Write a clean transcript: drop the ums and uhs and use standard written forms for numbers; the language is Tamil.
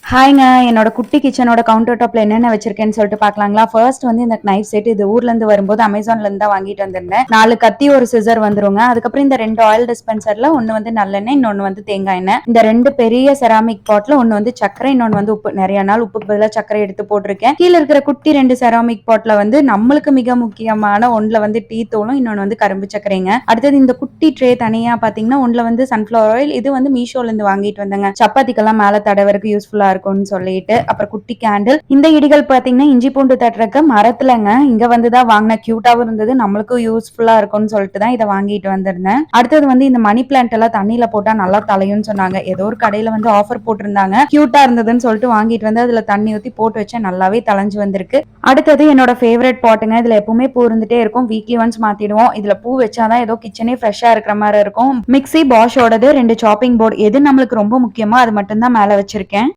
ஹாய்ங்க. என்னோட குட்டி கிச்சனோட கவுண்டர் டாப்ல என்னென்ன வச்சிருக்கேன்னு சொல்லிட்டு பார்க்கலாங்களா? ஃபர்ஸ்ட் வந்து இந்த நைஃப் செட் இது ஊர்ல இருந்து வரும்போது அமேசான்ல இருந்து தான் வாங்கிட்டு வந்திருந்தேன். 4 கத்தி ஒரு சிசர் வந்துருங்க. அதுக்கப்புறம் இந்த 2 ஆயில் டிஸ்பென்சர்ல ஒன்னு வந்து நல்லெண்ணெய், இன்னொன்னு வந்து தேங்காய் எண்ணெய். இந்த 2 பெரிய செராமிக் பாட்ல ஒன்னு வந்து சர்க்கரை, இன்னொன்னு வந்து உப்பு. நிறைய நாள் உப்புக்கு பதிலா சர்க்கரை எடுத்து போட்டிருக்கேன். கீழ இருக்கிற குட்டி 2 செராமிக் பாட்ல வந்து நம்மளுக்கு மிக முக்கியமான ஒன்ல வந்து டீ தூளும், இன்னொன்னு வந்து கரும்பு சர்க்கரைங்க. அடுத்தது இந்த குட்டி ட்ரே தனியா பாத்தீங்கன்னா ஒன்ல வந்து சன்ஃபிளவர் ஆயில். இது வந்து மீஷோல இருந்து வாங்கிட்டு வந்தேங்க. சப்பாத்திக்கெல்லாம் மேல தடவருக்கு யூஸ்ஃபுல்லா இருக்கும்னு சொல்லிட்டு. அப்புறம் குட்டி கேண்டில். இந்த இடிகள் பாத்தீங்கன்னா இஞ்சி பூண்டு தட்டுறக்க மரத்துலங்க இங்க வந்துதான் வாங்கின. கியூட்டாவும் இருந்தது, நம்மளுக்கும் யூஸ்ஃபுல்லா இருக்கும்னு சொல்லிட்டு தான் இதை வாங்கிட்டு வந்திருந்தேன். அடுத்தது வந்து இந்த மணி பிளான்ட் எல்லாம் தண்ணியில போட்டா நல்லா தலையும்னு சொன்னாங்க. ஏதோ ஒரு கடையில வந்து ஆஃபர் போட்டிருந்தாங்க, கியூட்டா இருந்ததுன்னு சொல்லிட்டு வாங்கிட்டு வந்து அதுல தண்ணி ஊத்தி போட்டு வச்சா நல்லாவே தலைஞ்சு வந்திருக்கு. அடுத்தது என்னோட ஃபேவரட் பாட்டுங்க. இதுல எப்பவுமே பூ இருந்துட்டே இருக்கும், வீக்லி ஒன்ஸ் மாத்திடுவோம். இதுல பூ வச்சாதான் ஏதோ கிச்சனே ஃப்ரெஷ்ஷா இருக்கிற மாதிரி இருக்கும். மிக்ஸி பாஷோடது, 2 சாப்பிங் போர்டு. எது நம்மளுக்கு ரொம்ப முக்கியமோ அது மட்டும் தான் மேல வச்சிருக்கேன்.